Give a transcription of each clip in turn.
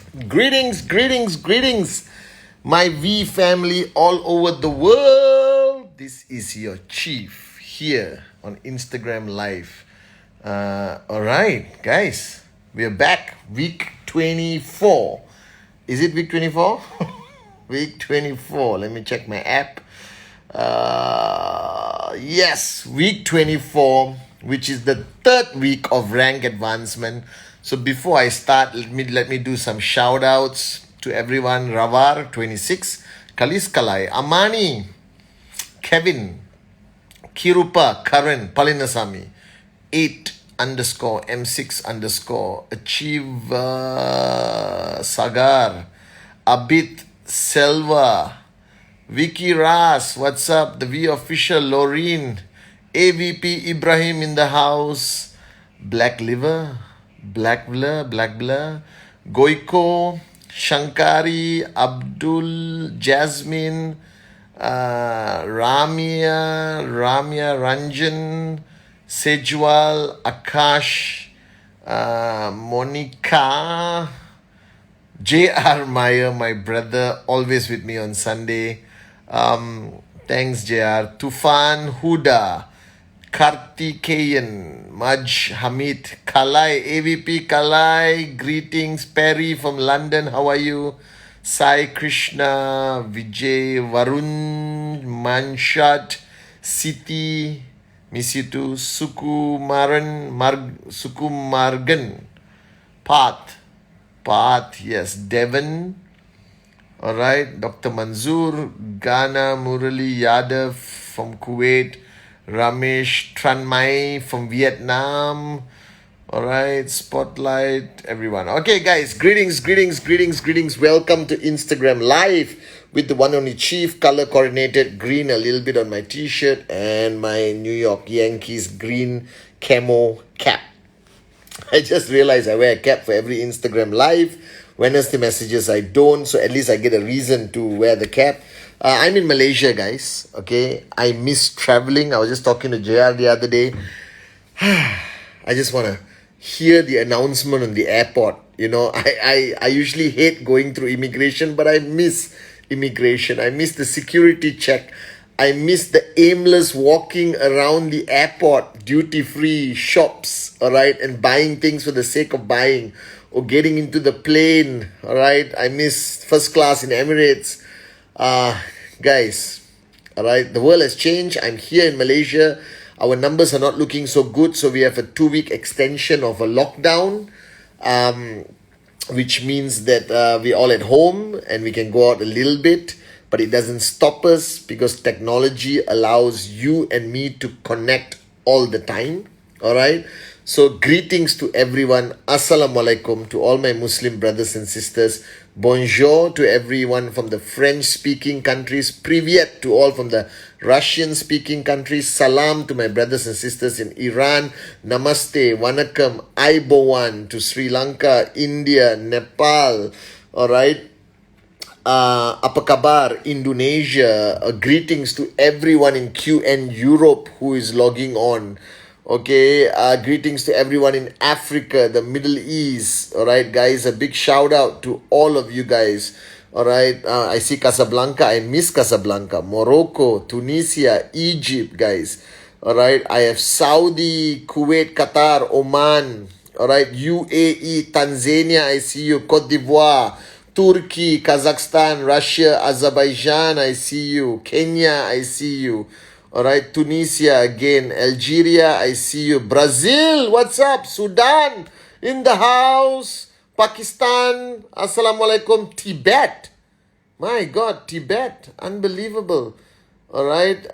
Greetings, greetings, greetings, my V family all over the world. This is your chief here on Instagram Live. All right, guys, we're back. Week 24. Is it week 24? Week 24. Let me check my app. Yes, week 24, which is the third week of rank advancement. So before I start, let me do some shout outs to everyone. Ravar 26, Kalis Kalai, Amani, Kevin, Kirupa, Karan, Palinasamy, 8 underscore M6 underscore Achieve Sagar, Abit Selva, Vicky Ras, what's up? The V official, Laureen, AVP Ibrahim in the house, Black Liver, Black Blur, Goiko, Shankari, Abdul, Jasmine, Ramya, Ranjan, Sejwal, Akash, Monica, J.R. Meyer, my brother, always with me on Sunday. Thanks, J.R. Tufan Huda, Kartikeyan, Maj Hamid, Kalai, AVP Kalai, greetings, Perry from London, how are you? Sai Krishna, Vijay, Varun, Manshat, Siti, miss you too, Sukumargan, Path, yes, Devon, all right, Dr. Manzoor, Ghana, Murali Yadav from Kuwait, Ramesh Tranmai from Vietnam, all right, Spotlight, everyone. Okay, guys, greetings. Welcome to Instagram Live with the one only chief, color coordinated, green a little bit on my t-shirt and my New York Yankees green camo cap. I just realized I wear a cap for every Instagram Live. Wednesday messages I don't, so at least I get a reason to wear the cap. I'm in Malaysia, guys. Okay, I miss traveling. I was just talking to JR the other day. I just want to hear the announcement on the airport. You know, I usually hate going through immigration, but I miss immigration. I miss the security check. I miss the aimless walking around the airport, duty-free shops, all right, and buying things for the sake of buying or getting into the plane, all right. I miss first class in Emirates. Guys, all right, the world has changed. I'm here in Malaysia. Our numbers are not looking so good, so we have a 2-week extension of a lockdown, which means that we're all at home and we can go out a little bit. But it doesn't stop us because technology allows you and me to connect all the time. All right. So greetings to everyone. Assalamualaikum to all my Muslim brothers and sisters. Bonjour to everyone from the French-speaking countries. Privyet to all from the Russian-speaking countries. Salam to my brothers and sisters in Iran. Namaste, Wanakam, Aibowan to Sri Lanka, India, Nepal. All right. Apa kabar Indonesia, greetings to everyone in QN Europe who is logging on. Okay, greetings to everyone in Africa, the Middle East. All right, guys, a big shout out to all of you guys. All right, I see Casablanca. I miss Casablanca. Morocco, Tunisia, Egypt, guys. All right, I have Saudi, Kuwait, Qatar, Oman. All right, UAE, Tanzania, I see you. Cote d'Ivoire, Turkey, Kazakhstan, Russia, Azerbaijan, I see you. Kenya, I see you. All right, Tunisia again. Algeria, I see you. Brazil, what's up? Sudan, in the house. Pakistan, Assalamualaikum. Tibet, my God, Tibet, unbelievable. All right,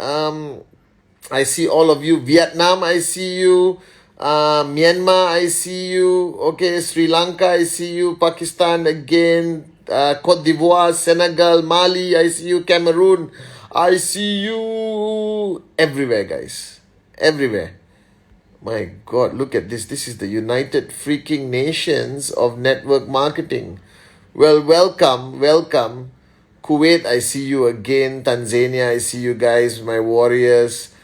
I see all of you. Vietnam, I see you. Myanmar, I see you. Okay, Sri Lanka, I see you. Pakistan again. Cote d'Ivoire, Senegal, Mali, I see you. Cameroon, I see you. Everywhere, guys. Everywhere. My God, look at this. This is the United Freaking Nations of Network Marketing. Well, welcome. Kuwait, I see you again. Tanzania, I see you guys, my warriors.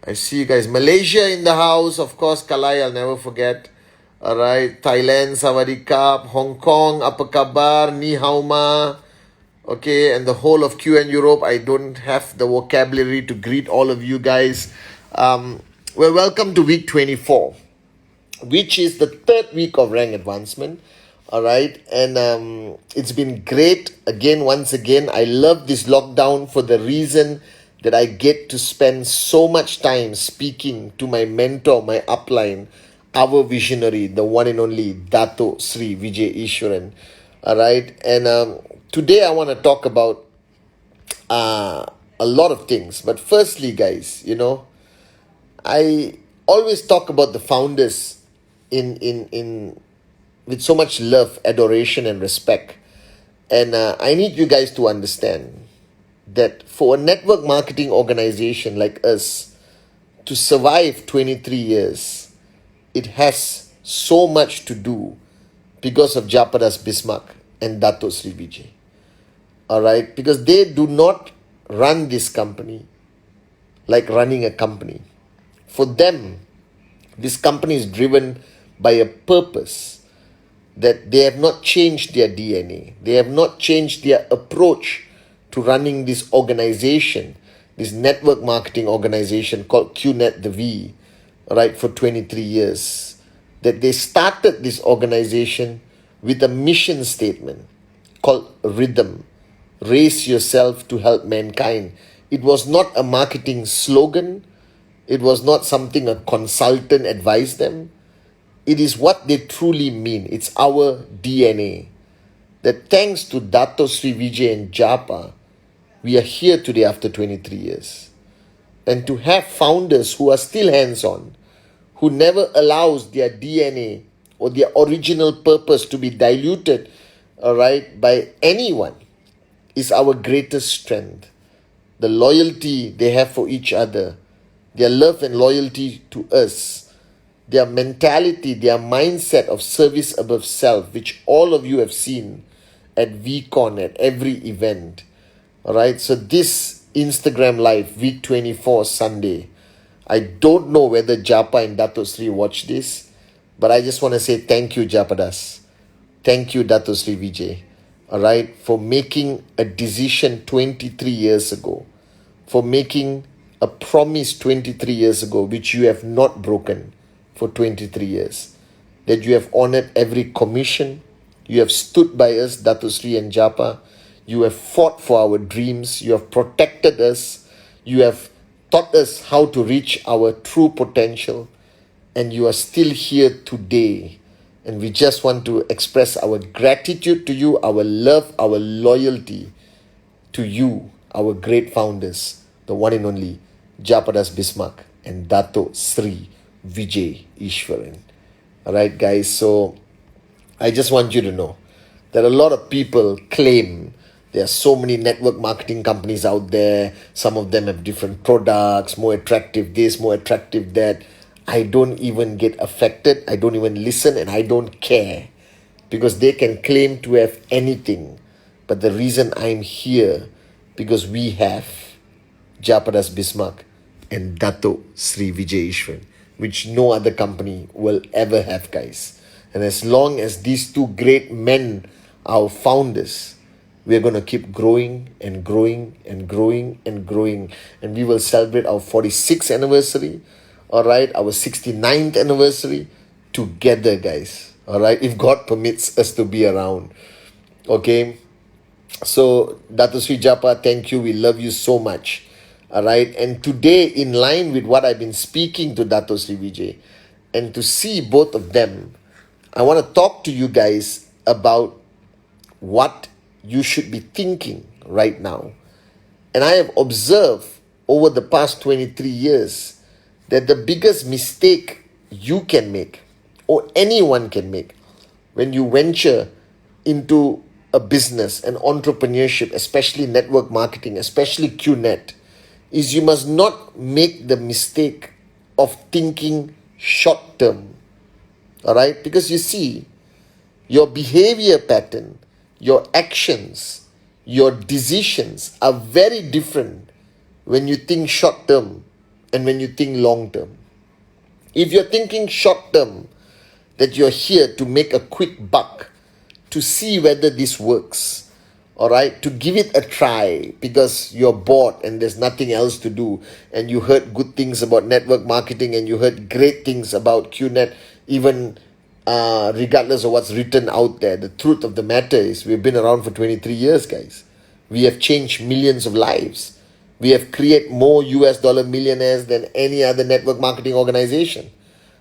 I see you guys. Malaysia in the house, of course. Kalai, I'll never forget. Alright, Thailand, Sawadikap, Hong Kong, apa kabar, ni hao ma. Okay, and the whole of QN Europe. I don't have the vocabulary to greet all of you guys. Well, welcome to week 24, which is the third week of rank advancement. All right, and it's been great again. Once again, I love this lockdown for the reason that I get to spend so much time speaking to my mentor, my upline, our visionary, the one and only Dato Sri Vijay Ishwaran. All right, and today I want to talk about a lot of things. But firstly, guys, I always talk about the founders in with so much love, adoration, and respect. And I need you guys to understand that for a network marketing organization like us to survive 23 years, it has so much to do because of Japadas Bismarck and Dato Sri Vijay. All right, because they do not run this company like running a company. For them, this company is driven by a purpose that they have not changed their DNA. They have not changed their approach to running this organization, this network marketing organization called QNet the V, right, for 23 years. That they started this organization with a mission statement called Rhythm. Raise yourself to help mankind. It was not a marketing slogan. It was not something a consultant advised them. It is what they truly mean. It's our DNA. That thanks to Dato Sri Vijay and Japa, we are here today after 23 years. And to have founders who are still hands-on, who never allows their DNA or their original purpose to be diluted, all right, by anyone, is our greatest strength. The loyalty they have for each other, their love and loyalty to us, their mentality, their mindset of service above self, which all of you have seen at VCon, at every event. All right, so this Instagram Live, week 24, Sunday, I don't know whether Japa and Dato Sri watch this, but I just want to say thank you, Japadas. Thank you, Dato Sri Vijay. All right, for making a decision 23 years ago, for making a promise 23 years ago, which you have not broken for 23 years, that you have honored every commission, you have stood by us, Dato Sri and Japa, you have fought for our dreams, you have protected us, you have taught us how to reach our true potential, and you are still here today. And we just want to express our gratitude to you, our love, our loyalty to you, our great founders, the one and only Japadas Bismarck and Dato Sri Vijay Ishwaran. Alright, guys, so I just want you to know that a lot of people claim there are so many network marketing companies out there. Some of them have different products, more attractive this, more attractive that. I don't even get affected. I don't even listen, and I don't care, because they can claim to have anything. But the reason I'm here, because we have Japadas Bismarck and Dato Sri Vijay Ishwaran, which no other company will ever have, guys. And as long as these two great men are our founders, we're going to keep growing and growing and growing and growing. And we will celebrate our 46th anniversary, all right, our 69th anniversary together, guys. All right, if God permits us to be around. Okay. So, Dato Sri Japa, thank you. We love you so much. All right. And today, in line with what I've been speaking to Dato Sri Vijay, and to see both of them, I want to talk to you guys about what you should be thinking right now. And I have observed over the past 23 years that the biggest mistake you can make, or anyone can make, when you venture into a business and entrepreneurship, especially network marketing, especially QNet, is you must not make the mistake of thinking short term. All right? Because you see, your behavior pattern, your actions, your decisions are very different when you think short term and when you think long term. If you're thinking short term, that you're here to make a quick buck, to see whether this works, all right, to give it a try because you're bored and there's nothing else to do, and you heard good things about network marketing and you heard great things about QNet, even regardless of what's written out there. The truth of the matter is we've been around for 23 years, guys. We have changed millions of lives. We have created more US dollar millionaires than any other network marketing organization.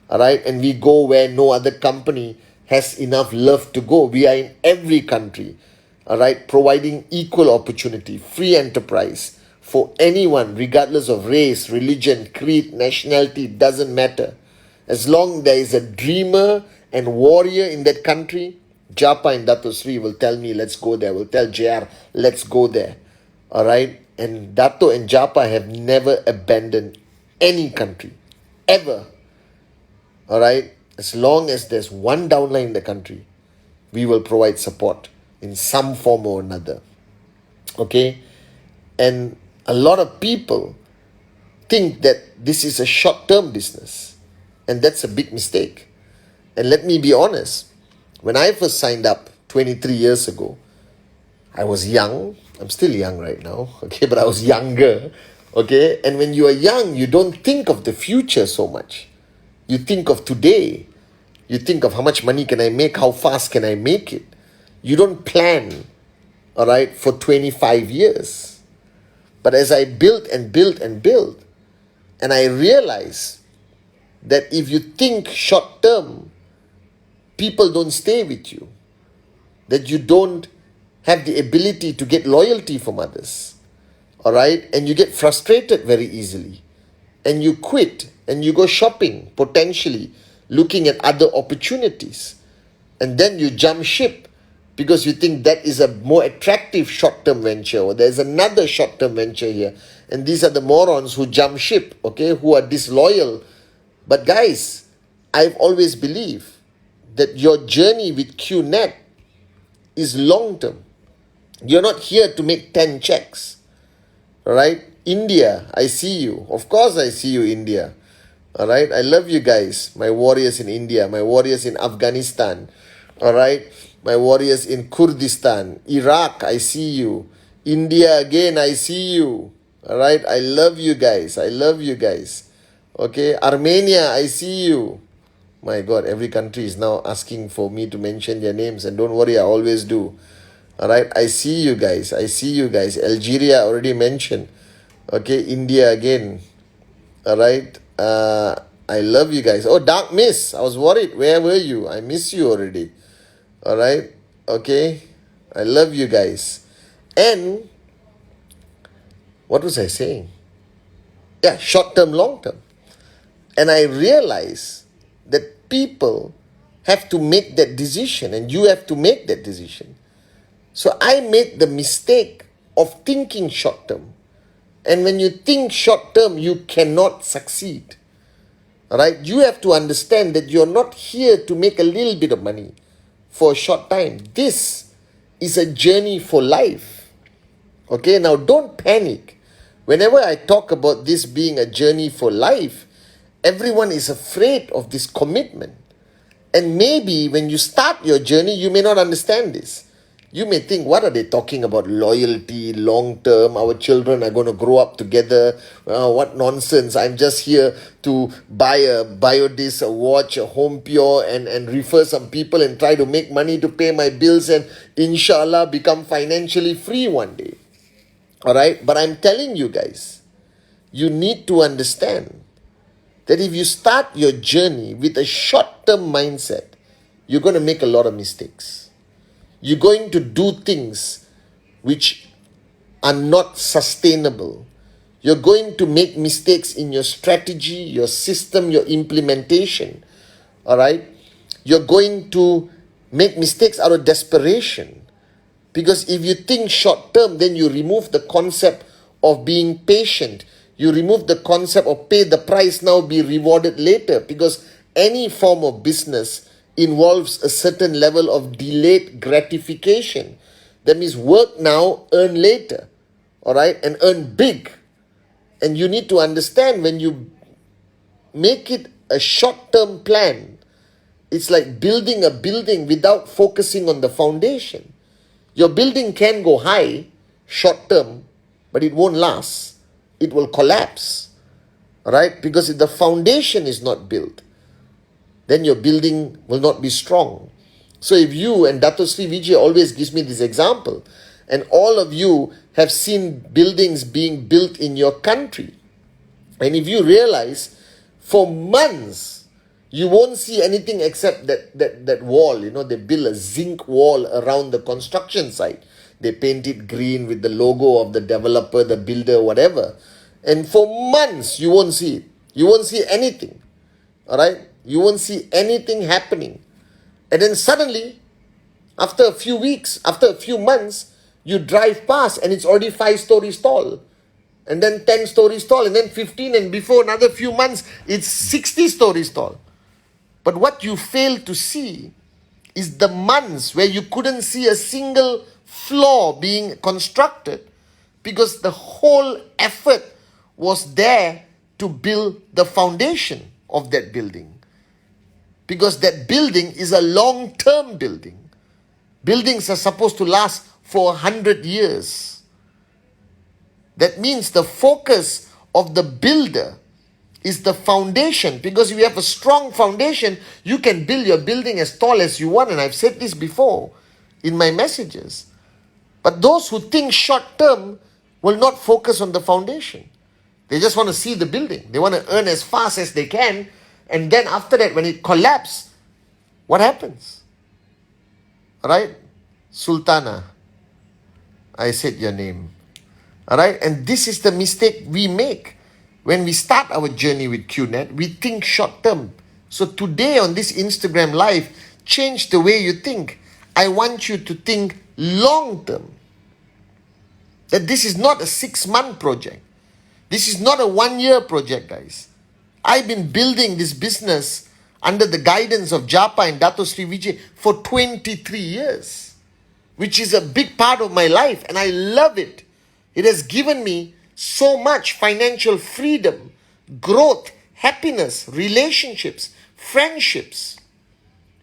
All right. And we go where no other company has enough love to go. We are in every country. All right. Providing equal opportunity, free enterprise for anyone, regardless of race, religion, creed, nationality, doesn't matter. As long there is a dreamer and warrior in that country, Japa and Dato Sri will tell me, let's go there. Will tell JR, let's go there. All right. And Dato and Japa have never abandoned any country, ever. All right. As long as there's one downline in the country, we will provide support in some form or another. Okay. And a lot of people think that this is a short-term business, and that's a big mistake. And let me be honest, when I first signed up 23 years ago, I was young. I'm still young right now, okay, but I was younger, okay? And when you are young, you don't think of the future so much. You think of today. You think of how much money can I make, how fast can I make it. You don't plan, all right, for 25 years. But as I built and built and built, and I realized that if you think short term, people don't stay with you, that you don't have the ability to get loyalty from others, all right? And you get frustrated very easily, and you quit, and you go shopping, potentially looking at other opportunities, and then you jump ship because you think that is a more attractive short-term venture, or there's another short-term venture here, and these are the morons who jump ship, okay, who are disloyal. But guys, I've always believed that your journey with QNet is long-term. You're not here to make 10 checks. All right? India, I see you. Of course I see you, India. All right? I love you guys. My warriors in India. My warriors in Afghanistan. All right? My warriors in Kurdistan. Iraq, I see you. India again, I see you. All right? I love you guys. I love you guys. Okay? Armenia, I see you. My God, every country is now asking for me to mention their names, and don't worry, I always do. All right, I see you guys. I see you guys. Algeria already mentioned. Okay, India again. All right, I love you guys. Oh, Dark Miss, I was worried. Where were you? I miss you already. All right, okay, I love you guys. And what was I saying? Yeah, short term, long term. And I realized that people have to make that decision, and you have to make that decision. So I made the mistake of thinking short term. And when you think short term, you cannot succeed. All right? You have to understand that you're not here to make a little bit of money for a short time. This is a journey for life. Okay? Now don't panic. Whenever I talk about this being a journey for life, everyone is afraid of this commitment. And maybe when you start your journey, you may not understand this. You may think, what are they talking about? Loyalty, long term, our children are going to grow up together. What nonsense. I'm just here to buy a Biodis, a watch, a Home Pure, and refer some people and try to make money to pay my bills and inshallah become financially free one day. All right? But I'm telling you guys, you need to understand that if you start your journey with a short-term mindset, you're going to make a lot of mistakes. You're going to do things which are not sustainable. You're going to make mistakes in your strategy, your system, your implementation. All right? You're going to make mistakes out of desperation. Because if you think short-term, then you remove the concept of being patient. You remove the concept of pay the price now, be rewarded later. Because any form of business involves a certain level of delayed gratification. That means work now, earn later. All right? And earn big. And you need to understand, when you make it a short-term plan, It's like building a building without focusing on the foundation. Your building can go high, short term, but it won't last. It will collapse, right? Because if the foundation is not built, then your building will not be strong. So if you, and Dato Sri Vijay always gives me this example, and all of you have seen buildings being built in your country, and if you realize for months you won't see anything except that wall, they build a zinc wall around the construction site. They paint it green with the logo of the developer, the builder, whatever. And for months you won't see it. You won't see anything. All right? You won't see anything happening. And then suddenly, after a few weeks, after a few months, you drive past and it's already 5 stories tall. And then 10 stories tall, and then 15, and before another few months, it's 60 stories tall. But what you fail to see is the months where you couldn't see a single floor being constructed because the whole effort was there to build the foundation of that building. Because that building is a long-term building. Buildings are supposed to last for 100 years. That means the focus of the builder is the foundation. Because if you have a strong foundation, you can build your building as tall as you want. And I've said this before in my messages. But those who think short-term will not focus on the foundation. They just want to see the building. They want to earn as fast as they can. And then after that, when it collapses, what happens? Alright? Sultana. I said your name. Alright? And this is the mistake we make. When we start our journey with QNet, we think short term. So today on this Instagram Live, change the way you think. I want you to think long term. That this is not a 6-month project. This is not a 1-year project, guys. I've been building this business under the guidance of Japa and Dato Sri Vijay for 23 years, which is a big part of my life, and I love it. It has given me so much financial freedom, growth, happiness, relationships, friendships.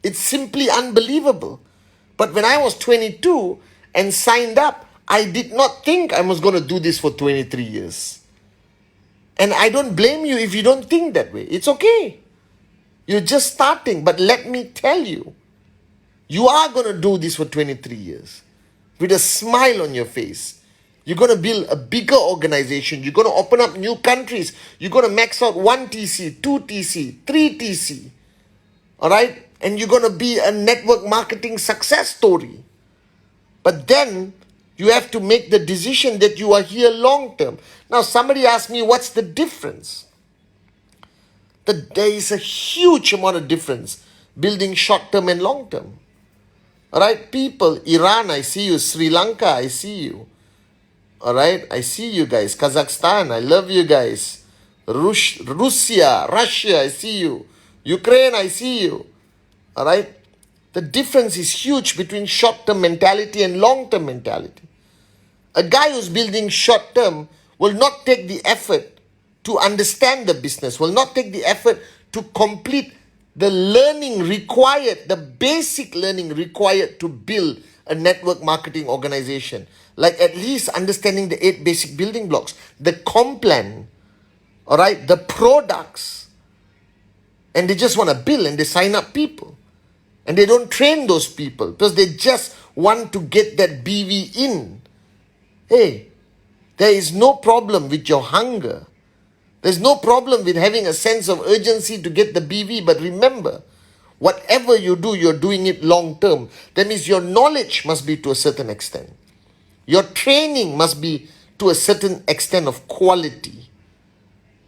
It's simply unbelievable. But when I was 22 and signed up, I did not think I was going to do this for 23 years. And I don't blame you if you don't think that way. It's okay. You're just starting. But let me tell you, you are going to do this for 23 years with a smile on your face. You're going to build a bigger organization. You're going to open up new countries. You're going to max out 1 TC, 2 TC, 3 TC. All right? And you're going to be a network marketing success story. But then you have to make the decision that you are here long term. Now, somebody asked me, what's the difference? There is a huge amount of difference building short term and long term. All right, people, Iran, I see you. Sri Lanka, I see you. All right, I see you guys. Kazakhstan, I love you guys. Russia, I see you. Ukraine, I see you. All right, the difference is huge between short-term mentality and long-term mentality. A guy who's building short-term will not take the effort to understand the business, will not take the effort to complete the learning required, the basic learning required to build a network marketing organization. Like at least understanding the 8 basic building blocks, the comp plan, all right, the products. And they just want to build and they sign up people. And they don't train those people because they just want to get that BV in. Hey, there is no problem with your hunger. There's no problem with having a sense of urgency to get the BV. But remember, whatever you do, you're doing it long term. That means your knowledge must be to a certain extent. Your training must be to a certain extent of quality.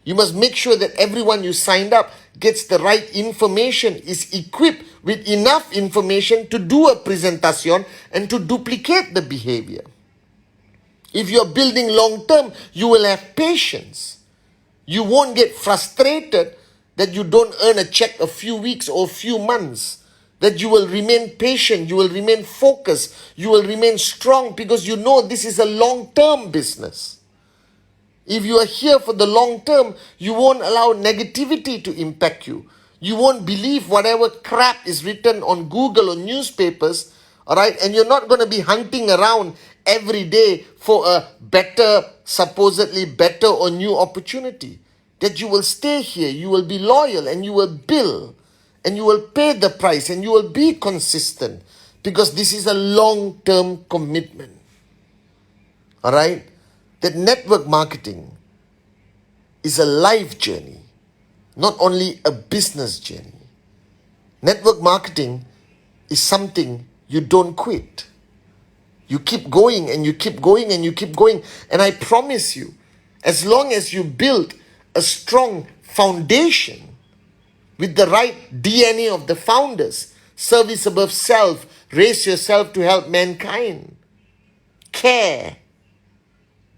You must make sure that everyone you signed up gets the right information, is equipped with enough information to do a presentation and to duplicate the behavior. If you're building long term, you will have patience. You won't get frustrated that you don't earn a check a few weeks or a few months. That you will remain patient, you will remain focused, you will remain strong because you know this is a long-term business. If you are here for the long term, you won't allow negativity to impact you. You won't believe whatever crap is written on Google or newspapers, all right? And you're not going to be hunting around every day for a better, supposedly better or new opportunity. That you will stay here, you will be loyal, and you will build, and you will pay the price, and you will be consistent, because this is a long-term commitment. All right? That network marketing is a life journey, not only a business journey. Network marketing is something you don't quit. You keep going and you keep going and you keep going. And I promise you, as long as you build a strong foundation with the right DNA of the founders, service above self, raise yourself to help mankind, care,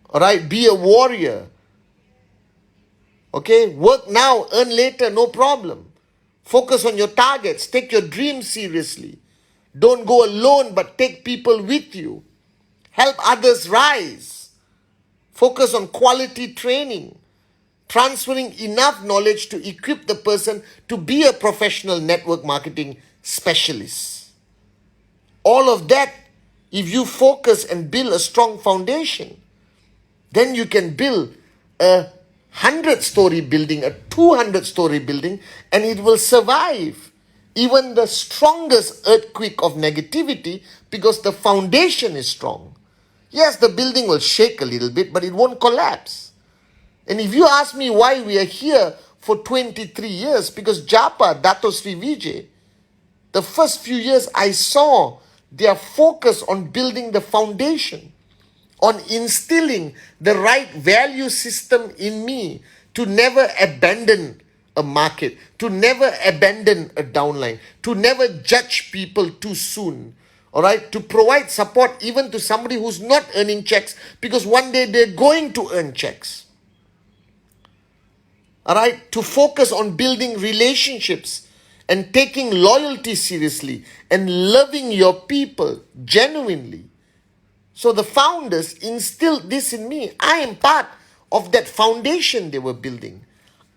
all right, be a warrior, okay, work now, earn later, no problem. Focus on your targets, take your dreams seriously. Don't go alone, but take people with you. Help others rise. Focus on quality training, transferring enough knowledge to equip the person to be a professional network marketing specialist. All of that, if you focus and build a strong foundation, then you can build a 100-story building, a 200-story building, and it will survive even the strongest earthquake of negativity, because the foundation is strong. Yes, the building will shake a little bit, but it won't collapse. And if you ask me why we are here for 23 years, because Japa, Dato Sri Vijay, the first few years I saw their focus on building the foundation, on instilling the right value system in me to never abandon a market, to never abandon a downline, to never judge people too soon. All right, to provide support even to somebody who's not earning checks, because one day they're going to earn checks. All right, to focus on building relationships and taking loyalty seriously and loving your people genuinely. So the founders instilled this in me. I am part of that foundation they were building.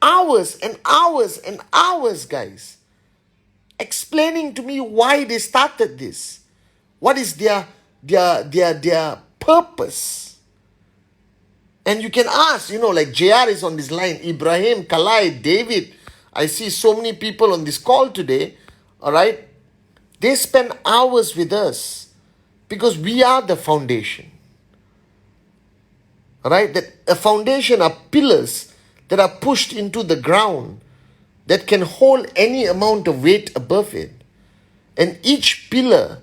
Hours and hours and hours, guys, explaining to me why they started this. What is their purpose? And you can ask, like JR is on this line, Ibrahim, Kalai, David. I see so many people on this call today, all right? They spend hours with us because we are the foundation, all right? That a foundation are pillars that are pushed into the ground that can hold any amount of weight above it. And each pillar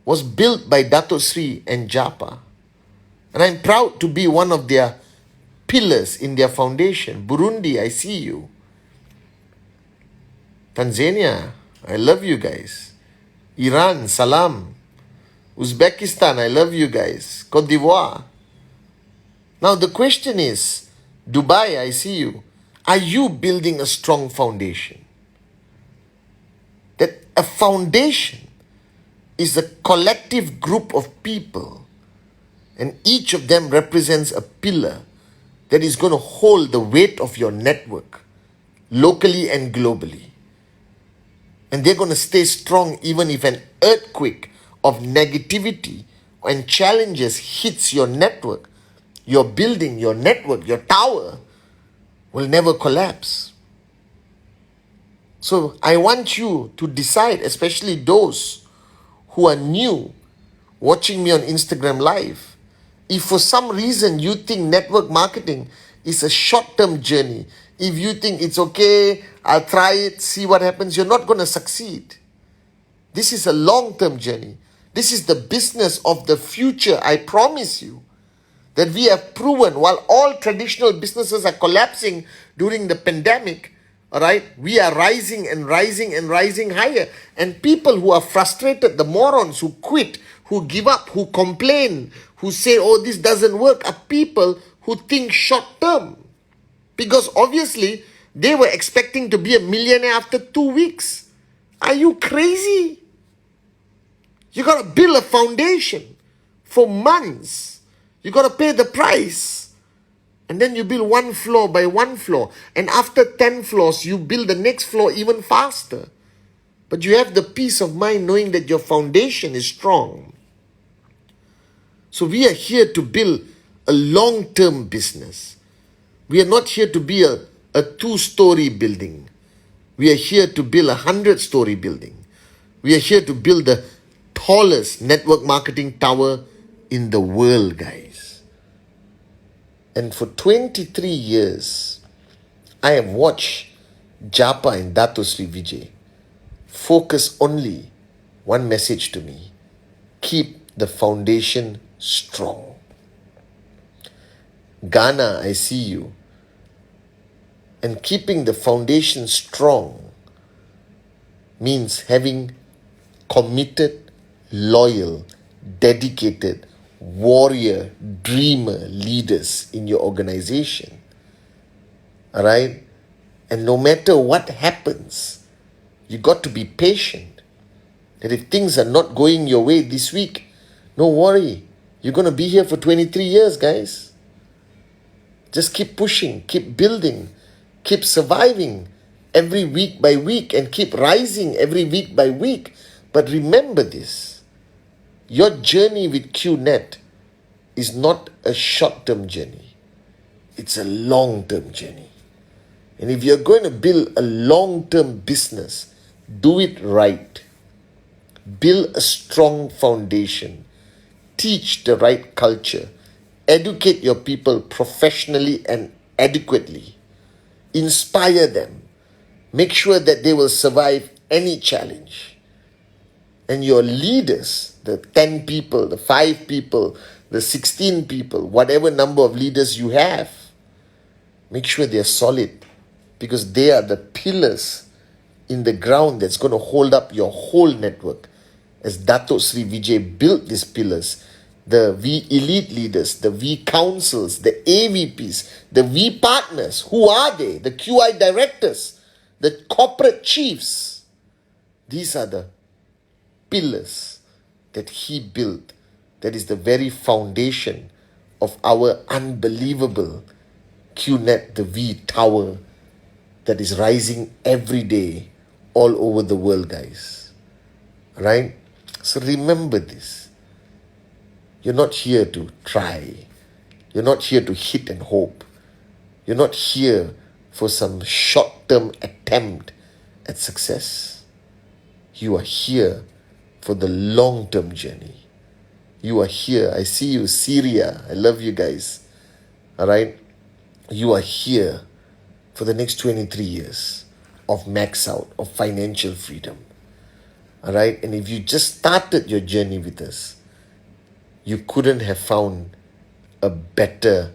was built by Dato Sri and Japa. And I'm proud to be one of their pillars in their foundation. Burundi, I see you. Tanzania, I love you guys. Iran, salam. Uzbekistan, I love you guys. Cote d'Ivoire. Now the question is, Dubai, I see you. Are you building a strong foundation? That a foundation is a collective group of people, and each of them represents a pillar that is going to hold the weight of your network, locally and globally. And they're going to stay strong even if an earthquake of negativity and challenges hits your network, your building, your network, your tower will never collapse. So I want you to decide, especially those who are new, watching me on Instagram Live, if for some reason you think network marketing is a short-term journey, if you think it's okay, I'll try it, see what happens, you're not going to succeed. This is a long-term journey. This is the business of the future, I promise you. That we have proven, while all traditional businesses are collapsing during the pandemic, all right, we are rising and rising and rising higher. And people who are frustrated, the morons who quit, who give up, who complain, who say, oh, this doesn't work, are people who think short term. Because obviously, they were expecting to be a millionaire after 2 weeks. Are you crazy? You got to build a foundation for months. You got to pay the price. And then you build one floor by one floor. And after 10 floors, you build the next floor even faster. But you have the peace of mind knowing that your foundation is strong. So we are here to build a long-term business. We are not here to be a 2-story building. We are here to build a 100-story building. We are here to build the tallest network marketing tower in the world, guys. And for 23 years, I have watched Japa and Dato Sri Vijay focus only one message to me: keep the foundation strong. Ghana, I see you. And keeping the foundation strong means having committed, loyal, dedicated, warrior, dreamer leaders in your organization. All right? And no matter what happens, you got to be patient. That if things are not going your way this week, no worry. You're going to be here for 23 years, guys. Just keep pushing, keep building, keep surviving every week by week, and keep rising every week by week. But remember this: your journey with QNet is not a short-term journey. It's a long-term journey. And if you're going to build a long-term business, do it right. Build a strong foundation. Teach the right culture. Educate your people professionally and adequately. Inspire them. Make sure that they will survive any challenge. And your leaders, the 10 people, the 5 people, the 16 people, whatever number of leaders you have, make sure they are solid, because they are the pillars in the ground that's going to hold up your whole network. As Dato Sri Vijay built these pillars, the V elite leaders, the V councils, the AVPs, the V partners, who are they? The QI directors, the corporate chiefs. These are the pillars that he built. That is the very foundation of our unbelievable QNet, the V tower, that is rising every day all over the world, guys. Right? So remember this. You're not here to try. You're not here to hit and hope. You're not here for some short-term attempt at success. You are here for the long-term journey. You are here. I see you, Syria. I love you guys. All right? You are here for the next 23 years of max out, of financial freedom. All right? And if you just started your journey with us, you couldn't have found a better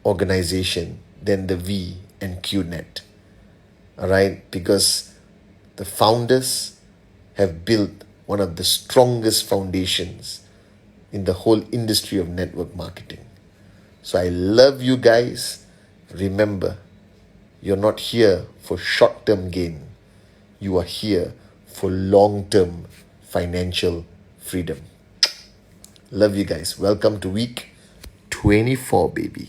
organization than the V and QNet. All right? Because the founders have built one of the strongest foundations in the whole industry of network marketing. So I love you guys. Remember, you're not here for short-term gain. You are here for long-term financial freedom. Love you guys. Welcome to week 24, baby.